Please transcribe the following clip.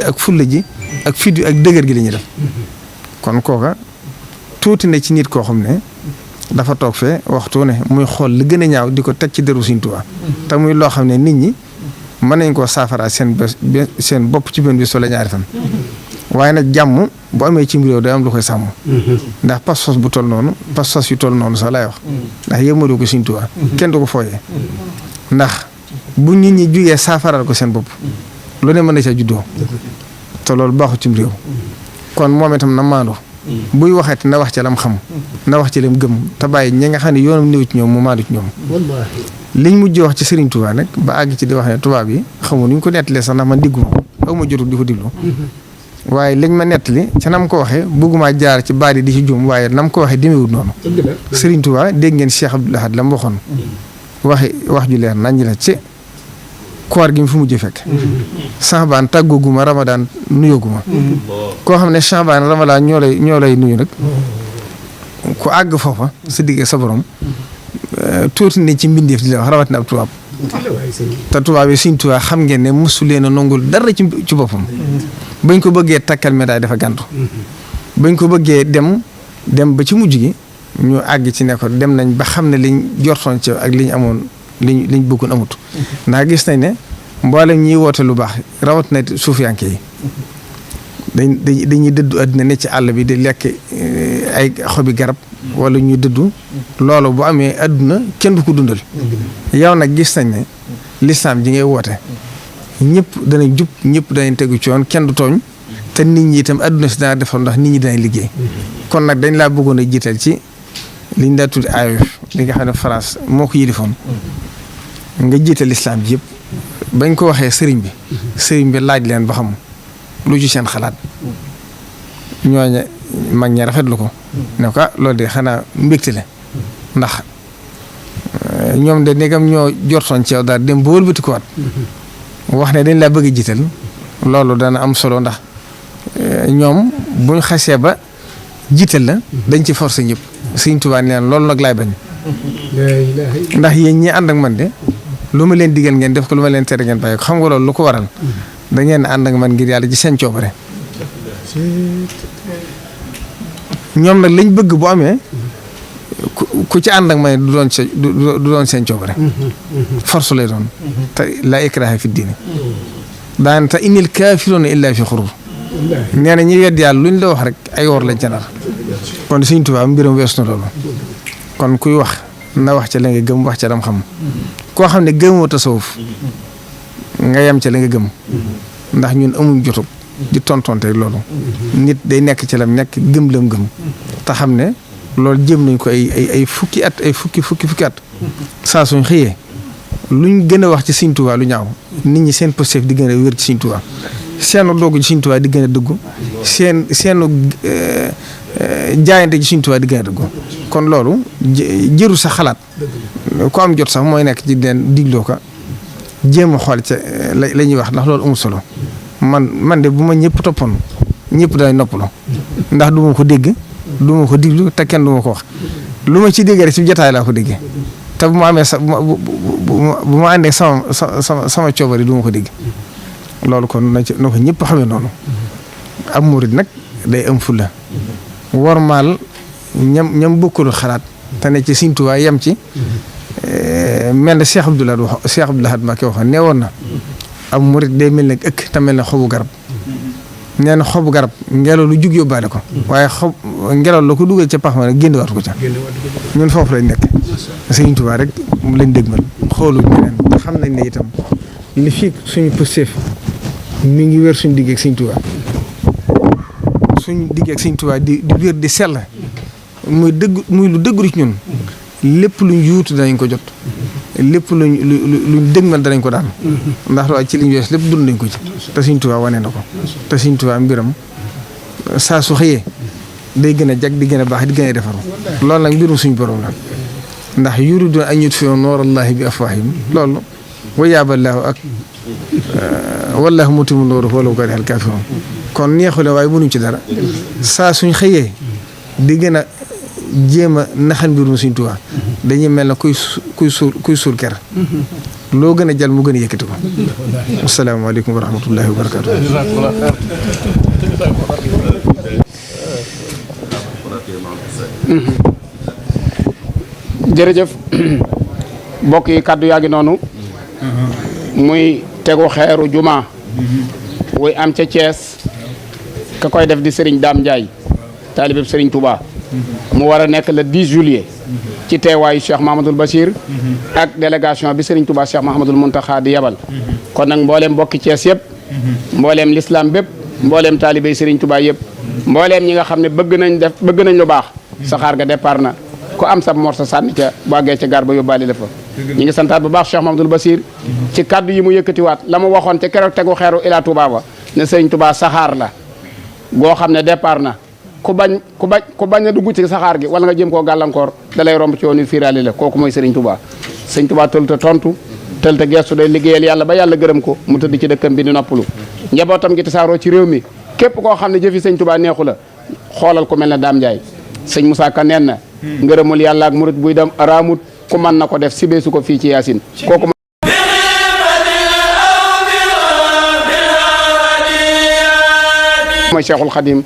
ak fulla ji ak fit ak dëgër gi la ñuy def kon kooka tuuti na ci nit koo xam ne dafa toog fee waxtu ne muy xool li gën a ñaaw di ko teg ci deru Sëriñ Tuubaa te muy loo xam ne nit ñi mën nañ koo saafara seen bopp ci benn bis wala ñaari fan waaye nag jàmm bu amee ci réew day am lu koy sàmm ndax pas-pas bu toll noonu pas-pas yu toll noonu sax laay wax ndax yëmmaloo ko Sëriñ Tuubaa kenn du ko fooyee ndax bu nit ñi jugee saafaral ko seen bopp lu ne mën na ca juddoo te loolu baaxu ci réew kon moom itam na maandu buy waxati na wax ci lam xam na wax ci lam gëm te bàyyi ñi nga xam ne yoonam néew ci ñoom mu maandu ci ñoom liñ mujj wax ci Serigne Touba nag ba àgg ci di wax ne tubaab yi xamul ñu ko nettalee sax ndax man digguma ko aw ma jotul di ko diglu waaye liñ ma nettali ca nam ko waxee bëgguma jaar ci baat yi di ci juum waaye nam ko waxee demeewul noonu Serigne Touba dégg ngeen Cheikh Abdoul Ahad la mu waxoon wax ju leer nañ la ci koor gi mu fi mujj fekk Saxbaan tàggooguma Ramadaan nuyooguma koo xam ne Saxbaan Ramadaan ñoo lay nuyu nag ku àgg foofa sa digg sa borom tuuti ne ci mbindeef di la wax rawatina ab tubaab te tubaab yi Sëriñ Tuubaa xam ngeen ne mosu leen a nongul dara ci boppam bañ ko bëggee takkal médaille dafa gàntu bañ ko bëggee dem ba ci mujj gi ñu àgg ci ne ko dem nañ ba xam ne liñ jortoon ci ak liñ amoon liñ bëggoon amut ndax gis nañ ne mboolem ñiy woote lu baax rawat na suufiyanke yi dañuy dëddu àddina ne ci àll bi di lekk ay xobi garab wala ñuy dëddu loolu bu amee àdduna kenn du ko dundal yow nag gis nañ ne lislaam ji ngay woote ñëpp danañ jub ñëpp danañ tegu ci yoon kenn du tooñ te nit ñi itam àdduna si dana defal ndax nit ñi danañ liggéey kon nag dañ laa bëggoon a jiital ci liñ daa tudd AOF li nga xam ne France moo ko yilifoon nga jiital lislaam ji yëpp bañ ko waxee sëriñ bi laaj leen ba xam lu ci seen xalaat ñooña mag ñi rafetlu ko ne ko loolu de xanaa mbégte la ndax ñoom de ndegam ñoo jortoon ci yow daal dem ba wëlbati ko waat wax ne dañ laa bëgg a jiital loolu dana am solo ndax ñoom buñ xasee ba jiital la dañ ci forcé ñëpp Sëriñ Tuubaa nee loolu nag laay bañ ndax yéen ñi ànd ak man de lu ma leen digal ngeen def ko lu ma leen tere ngeen bàyyi ko xam nga loolu lu ko waral da ngeen ànd ak man ngir yàlla ci seen coobare ñoom nag lañ bëgg bu amee ku ci ànd ak man du doon seen coobare force lay doon te laa ikraaha fi diine daan te innil kaafiruuna illaa fi xuruur nee na ñi wedd yàlla luñ la wax rek ay wor lañ ca nar kon Sëriñ Tuubaa mbiram weesu na loolu kon kuy wax na wax ca la nga gëm wax ca lam xam koo xam ne gëmoo tasawuf nga yem ca la nga gëm ndax ñun amuñ jotug di tontonte loolu nit day nekk ci lam nekk gëm lam gëm te xam ne loolu jëm nañ ko ay fukki at ay fukki at saa suñ xëyee luñ gën a wax ci Sëriñ Tuubaa lu ñaaw nit ñi seen positif di gën a wér ci Sëriñ Tuubaa seenu doogu ci Sëriñ Tuubaa di gën a dëggu seenu jaayante ci Sëriñ Tuubaa di gën a dëggu kon loolu jëru sa xalaat ku am jot sax mooy nekk ci leen digloo ko jéem a xool ca la ñuy wax ndax loolu amul solo man de bu ma ñëpp toppoon ñëpp day noppalu ndax du ma ko dégg du ma ko diglu te kenn du ma ko wax lu ma ci dégg rek ci jotaay laa ko déggee te bu ma amee sa bu ma àndee sama coobari du ma ko dégg loolu kon na ko ñëpp xamee noonu ab murid nag day am fulla wormaal ñam bokkul xalaat te ne ci Sëriñ Tuubaa yem ci mel na Cheikh Abdoul Ahad Mbacké waxoon nee woon na ab murid day mel ne ëkk te mel ne xobu garab nee na xobu garab ngelaw lu jug yóbbaale ko waaye ngelaw la ko dugal ca pax ma rek génn waatu ko ca ñun foofu lañ nekk Sëriñ Tuubaa rek lañ dégmal xoolu ñeneen te xam nañ ne itam li fii suñu pëstéef mi ngi wér suñu digg ak Sëriñ Tuubaa suñu digg ak Sëriñ Tuubaa di wér di sell muy lu dëggru ci ñun lépp luñ yuutu danañ ko jot lépp luñ dëgmal danañ ko daan ndax waaye ci liñ wees lépp dund nañ ko ci te Sëriñ Tuubaa wane na ko te Sëriñ Tuubaa mbiram saa su xëyee day gën a jag di gën a baax di gën a defaru loolu nag mbirum suñu borom la ndax yuriduuna an yutfi'u nuurallaahi bi afwaahihim loolu wa yaaballaahu ak wallaahu mutimmu nuurihi walaw karihal kaafiruun kon neexule waaye mënuñ ci dara saa suñ xëyee di gën a jéem a naxal mbirum Sëriñ Tuubaa dañuy mel ne kuy suur ker loo gën a jàll mu gën a yëkkati ko. asalaamaaleykum wa rahmatullahi wa barakaatu. jërëjëf mbokk yi kaddu yaa ngi noonu. muy tegu xeeru juma. wuy am ca Thiès. ka koy def di Serigne Dame Ndiaye. taalibeb Serigne Touba. mu war a nekk le 10 juillet. ci teewaayu Cheikh Mahamadul Bachir. ak délégation bi Serigne Touba Cheikh Mahamadul Muntaxa di yabal. kon nag mbooleem mbokki Thiès yëpp. mbooleem l'islam bépp. mbooleem taalibey Serigne Touba yëpp. mbooleem ñi nga xam ne bëgg nañ lu baax. saxaar ga départ na. ku am sa morsa sànni ca bàggee ca gaar ba yóbbaale la fa. ñi ngi santaat bu baax Cheikh Mahamadul Bachir. ci kaddu yi mu yëkkatiwaat la mu waxoon ca keroog tegu xeeru ila Touba ba ne Serigne Touba saxaar la. goo xam ne départ na. ku bañ a dugg ci saxaar gi wala nga jëm koo gàllankoor da lay romb ci yoon wi fiiraale la kooku mooy Serigne Touba. Serigne Touba tël te tontu tël te gestu day liggéeyal yàlla ba yàlla gërëm ko mu tëdd ci dëkkam bi di noppalu. njabootam gi tasaaroo ci réew mi képp koo xam ne jëfi Serigne Touba neexu la xoolal ku mel ne Dame Ndiaye. sëñ Moussa Ka neen na ngërëmul yàlla ak murit buy dem araamut ku mën na ko def si beesu ko fii ci Yaasin kooku mooy Cheikhul Khadim